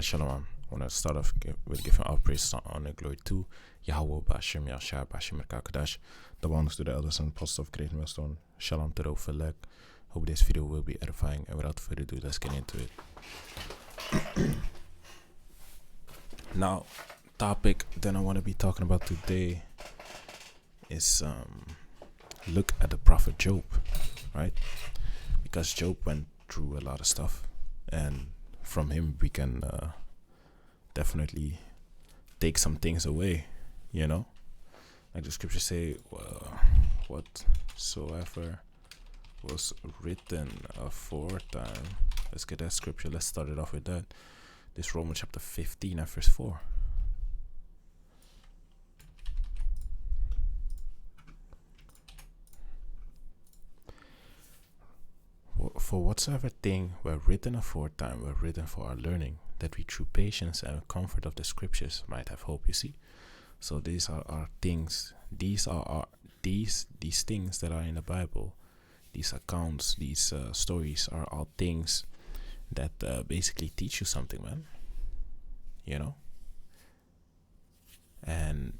Shalom. I want to start off with giving all praise and honor, glory to Yahweh, Bashim, Yashar, Bashim, Kakadash. The bonus to the elders and apostles of Great Millstone. Shalom to the overleg. Hope this video will be edifying, and without further ado, let's get into it. Now, topic that I want to be talking about today is look at the prophet Job, right? Because Job went through a lot of stuff, and from him we can definitely take some things away, you know, like the scriptures say, whatsoever was written aforetime. Let's get that scripture. Let's start it off with that. This Romans chapter 15 and verse 4. For whatsoever thing were written aforetime were written for our learning, that we through patience and comfort of the scriptures might have hope. You see, so these are our things. These are these things that are in the Bible. These accounts, these stories are all things that basically teach you something, man. You know, and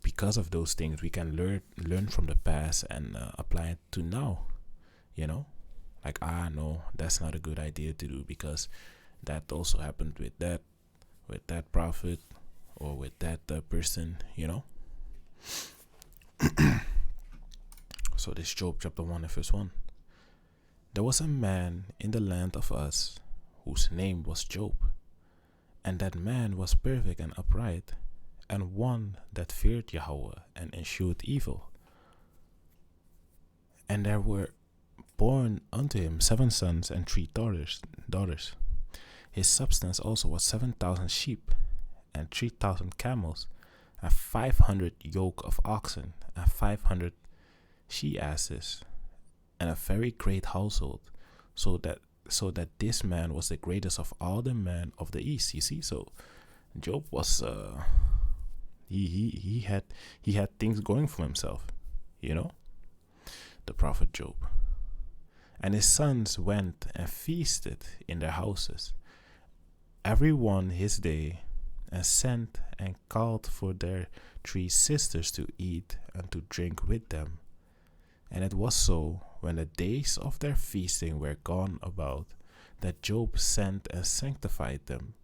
because of those things, we can learn from the past and apply it to now. You know, like, no, that's not a good idea to do, because that also happened with that prophet or with that person, you know. So this Job chapter 1 and verse 1. There was a man in the land of Uz whose name was Job, and that man was perfect and upright, and one that feared Yahweh and eschewed evil. And there were born unto him 7 sons and 3 daughters. His substance also was 7,000 sheep, and 3,000 camels, and 500 yoke of oxen, and 500 she asses, and a very great household, so that this man was the greatest of all the men of the east. You see, so Job was he had things going for himself, you know, the prophet Job. And his sons went and feasted in their houses, every one his day, and sent and called for their 3 sisters to eat and to drink with them. And it was so, when the days of their feasting were gone about, that Job sent and sanctified them,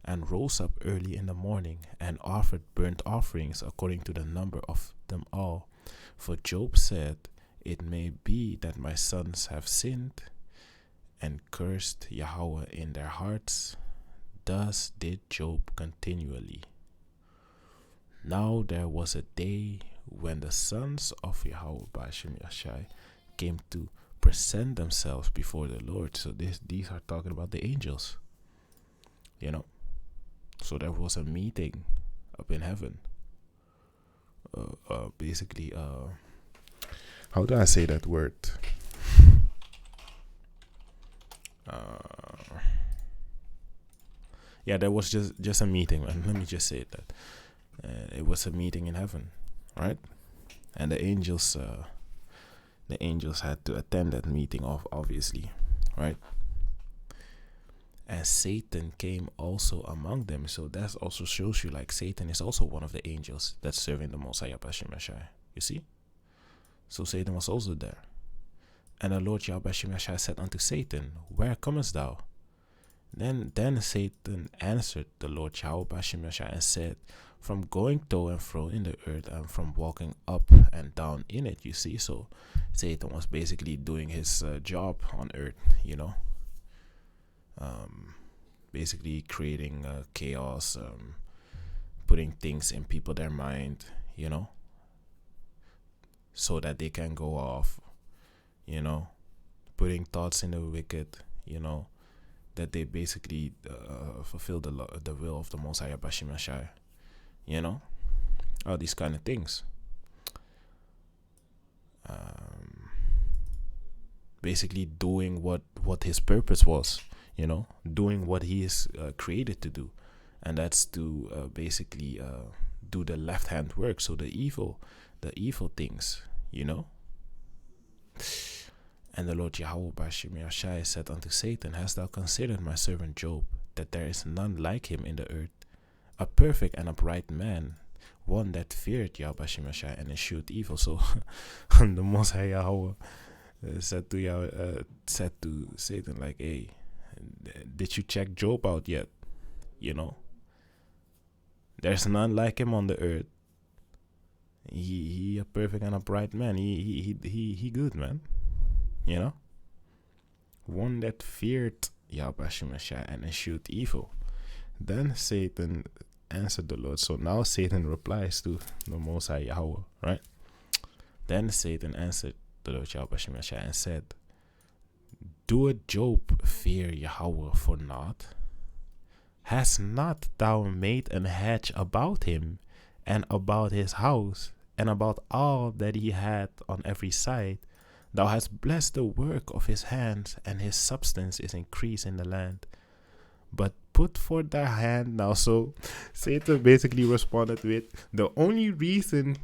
and rose up early in the morning, and offered burnt offerings according to the number of them all. For Job said, it may be that my sons have sinned and cursed Yahweh in their hearts. Thus did Job continually. Now there was a day when the sons of Yahweh Bashim Yashai came to present themselves before the Lord. So these are talking about the angels, you know. So there was a meeting up in heaven. Basically, how do I say that word? Yeah, there was just a meeting, man. Let me just say that. It was a meeting in heaven, right? And the angels had to attend that meeting, obviously, right? And Satan came also among them. So that also shows you, like, Satan is also one of the angels that's serving the Most High Bashim Yashai. You see? So Satan was also there. And the Lord Yahweh Shemashai said unto Satan, where comest thou? Then Satan answered the Lord Yahweh Shemashai and said, from going to and fro in the earth, and from walking up and down in it. You see, so Satan was basically doing his job on earth, you know. Basically creating chaos, putting things in people their mind, you know, so that they can go off, you know, putting thoughts in the wicked, you know, that they basically fulfill the will of the Most High Bashim Yashai, you know, all these kind of things. Basically doing what his purpose was, you know, doing what he is created to do, and that's to basically do the left hand work, so the evil things, you know. And the Lord Yahweh Bashim Yashai said unto Satan, hast thou considered my servant Job, that there is none like him in the earth, a perfect and upright man, one that feared Yahweh Shemashai and eschewed evil. So the Most High Yahweh said to Satan, like, hey, did you check Job out yet? You know, there's none like him on the earth. He a perfect and upright man. He good, man. You know, one that feared Yahweh Shemashai and eschewed evil. Then Satan answered the Lord. So now Satan replies to the Most High Yahweh, right? Then Satan answered the Lord Yahweh Shemashai and said, doeth Job fear Yahweh for naught? Has not thou made an hedge about him, and about his house, and about all that he had on every side? Thou hast blessed the work of his hands, and his substance is increased in the land. But put forth thy hand now. So Satan basically responded with the only reason,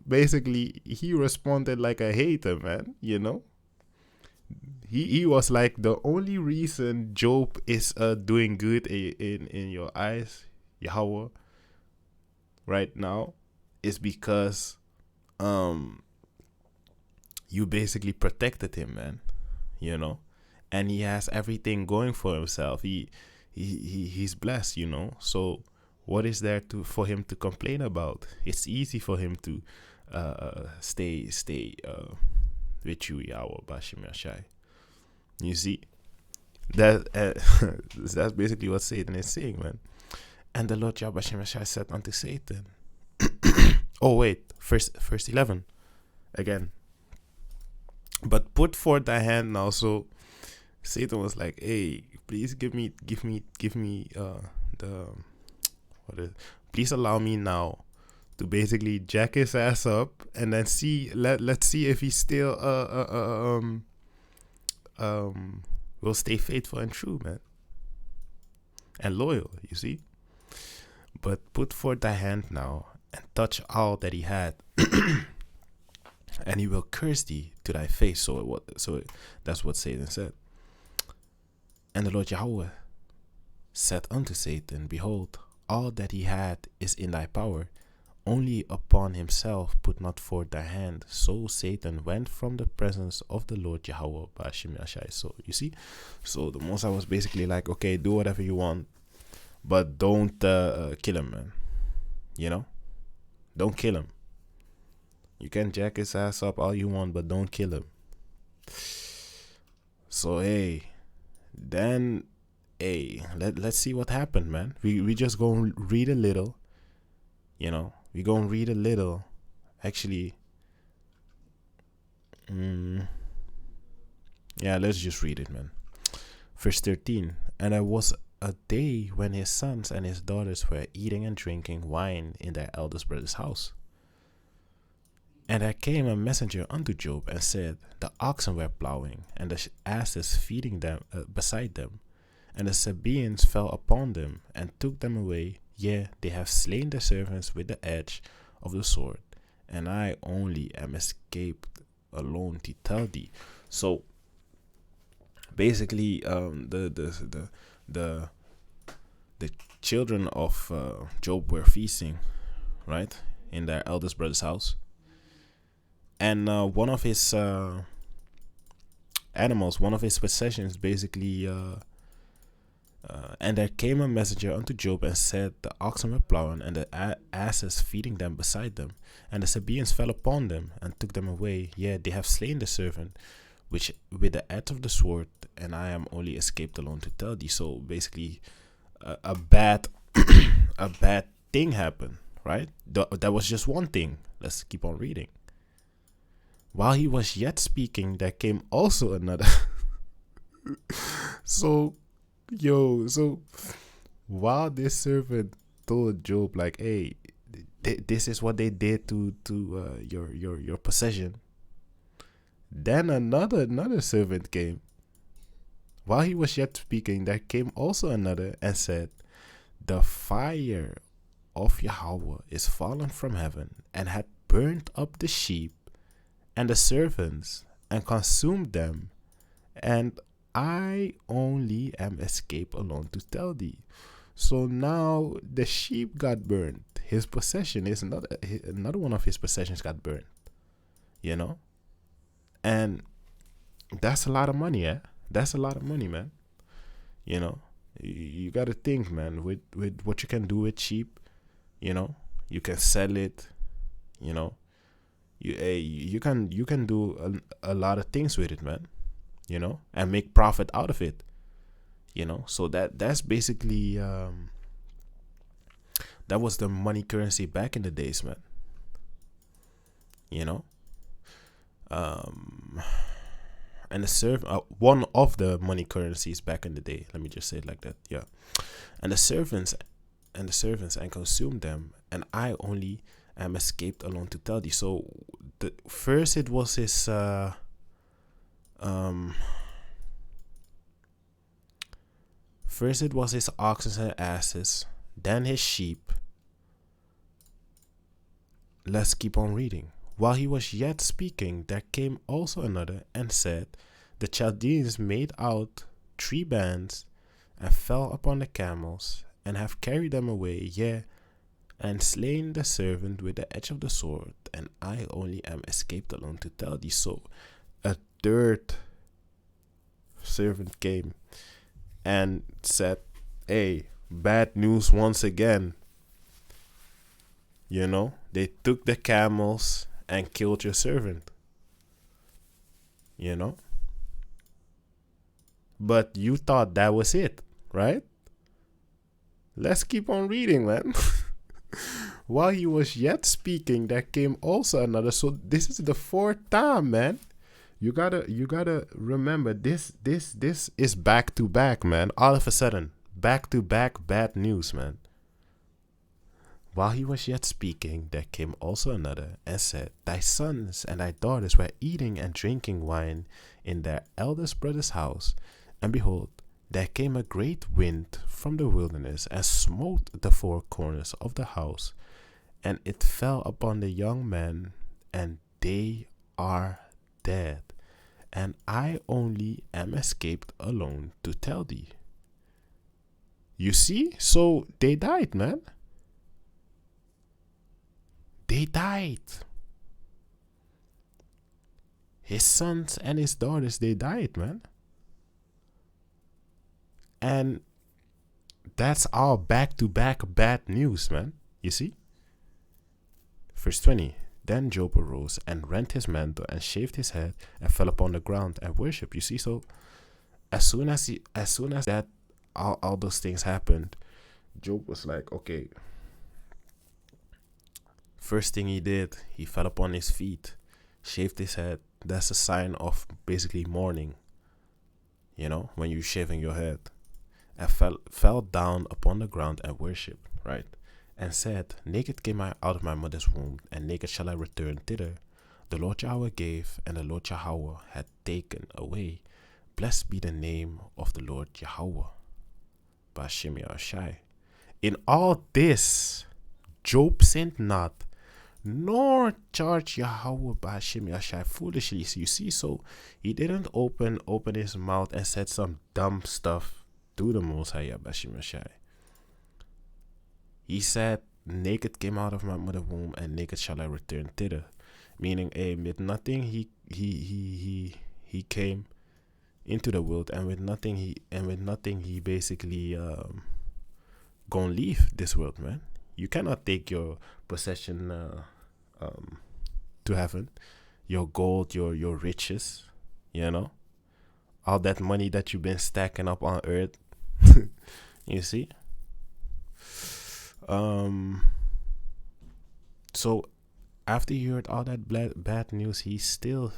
basically, he responded like a hater, man, you know? He was like, the only reason Job is doing good in your eyes, Yahweh, right now, is because you basically protected him, man, you know? And he has everything going for himself. He's blessed, you know? So what is there for him to complain about? It's easy for him to stay with you, Yahweh Bashimashai. You see, that that's basically what Satan is saying, man. And the Lord Yahweh Shemashai said unto Satan, oh wait, verse 11 again. But put forth thy hand now. So Satan was like, hey, please give me please allow me now to basically jack his ass up, and then let's see if he still will stay faithful and true, man, and loyal, you see. But put forth thy hand now and touch all that he had, and he will curse thee to thy face. So that's what Satan said. And the Lord Yahweh said unto Satan, behold, all that he had is in thy power, only upon himself put not forth thy hand. So Satan went from the presence of the Lord Yahweh by Shemashai. So you see, so the Most High was basically like, okay, do whatever you want, but don't kill him, man. You know, don't kill him. You can jack his ass up all you want, but don't kill him. So let's see what happened, man. We just gonna read a little, you know. We're going to read a little. Actually, let's just read it, man. Verse 13. And there was a day when his sons and his daughters were eating and drinking wine in their eldest brother's house. And there came a messenger unto Job and said, the oxen were plowing, and the asses feeding them beside them. And the Sabaeans fell upon them, and took them away. Yea, they have slain the servants with the edge of the sword, and I only am escaped alone to tell thee. So basically, the children of Job were feasting, right, in their eldest brother's house, and one of his animals, one of his possessions, basically. And there came a messenger unto Job and said, the oxen were plowing, and the asses feeding them beside them. And the Sabaeans fell upon them, and took them away. Yea, they have slain the servant, which with the edge of the sword, and I am only escaped alone to tell thee. So basically, a bad thing happened, right? That was just one thing. Let's keep on reading. While he was yet speaking, there came also another. So while this servant told Job, like, hey, this is what they did to your possession, then another servant came. While he was yet speaking, there came also another and said, the fire of Yahweh is fallen from heaven, and had burnt up the sheep and the servants, and consumed them, and I only am escaped alone to tell thee. So now the sheep got burned. His possession is another one of his possessions got burned. You know? And that's a lot of money, yeah? That's a lot of money, man. You know? You got to think, man, with what you can do with sheep. You know? You can sell it. You know? You can do a lot of things with it, man. You know? And make profit out of it. You know? So that's basically that was the money currency back in the days, man. You know? And one of the money currencies back in the day, let me just say it like that, yeah. And the servants and consumed them, and I only am escaped alone to tell thee. So first it was his oxen and asses, then his sheep. Let's keep on reading. While he was yet speaking, there came also another and said, the Chaldeans made out 3 bands and fell upon the camels and have carried them away, yea, and slain the servant with the edge of the sword, and I only am escaped alone to tell thee. So a third servant came and said, hey, bad news once again. You know, they took the camels and killed your servant. You know? But you thought that was it, right? Let's keep on reading, man. While he was yet speaking, there came also another. So this is the 4th time, man. You gotta remember this is back to back, man. All of a sudden, back to back bad news, man. While he was yet speaking, there came also another and said, thy sons and thy daughters were eating and drinking wine in their eldest brother's house. And behold, there came a great wind from the wilderness and smote the 4 corners of the house. And it fell upon the young men, and they are dead. And I only am escaped alone to tell thee. You see? So they died, man. They died. His sons and his daughters, they died, man. And that's all back-to-back bad news, man. You see? Verse 20. Then Job arose and rent his mantle and shaved his head and fell upon the ground and worshiped. You see? So as soon as that all those things happened, Job was like, okay. First thing he did, he fell upon his feet, shaved his head. That's a sign of basically mourning, you know, when you're shaving your head. And fell down upon the ground and worshipped, right? And said, naked came I out of my mother's womb, and naked shall I return thither. The Lord Yahweh gave, and the Lord Yahweh had taken away. Blessed be the name of the Lord Yahweh. YASHAMIAHLA. In all this, Job sinned not, nor charged Yahweh YASHAMIAHLA foolishly. So you see, so he didn't open his mouth and said some dumb stuff to the Most High YASHAMIAHLA. He said, naked came out of my mother's womb, and naked shall I return thither. Meaning, with nothing he came into the world, and with nothing he basically gonna leave this world, man. You cannot take your possession to heaven, your gold, your riches, you know, all that money that you've been stacking up on earth. You see. So after he heard all that bad news, he still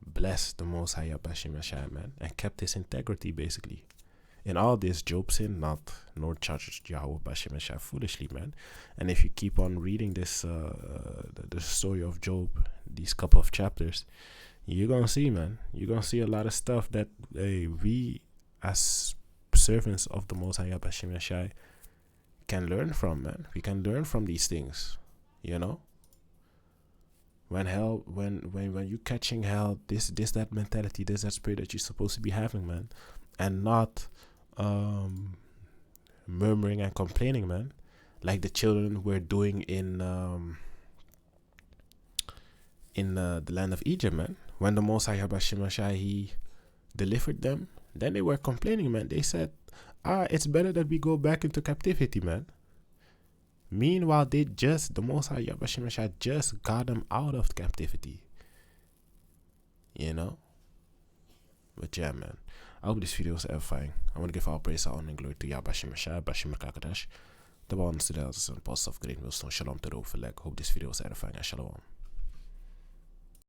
blessed the Most High YASHAMIAHLA, man, and kept his integrity basically. In all this, Job sinned not, nor charged Yahweh YASHAMIAHLA foolishly, man. And if you keep on reading this, the story of Job, these couple of chapters, you're gonna see, man. You're gonna see a lot of stuff that we, as servants of the Most High YASHAMIAHLA, can learn from, man. We can learn from these things, you know. when you catching hell, this that mentality, this that spirit that you're supposed to be having, man, and not murmuring and complaining, man, like the children were doing in the land of Egypt, man. When the Most High YASHAMIAHLA, he delivered them, then they were complaining, man. They said, it's better that we go back into captivity, man. Meanwhile, the Most High YASHAMIAHLA just got them out of captivity. You know? But yeah, man. I hope this video was edifying. I want to give all praise, honor, and glory to YASHAMIAHLA, Bashim Kakadash. The one students and post of great milestone. Shalom to the overleg. Hope this video was edifying. Shalom.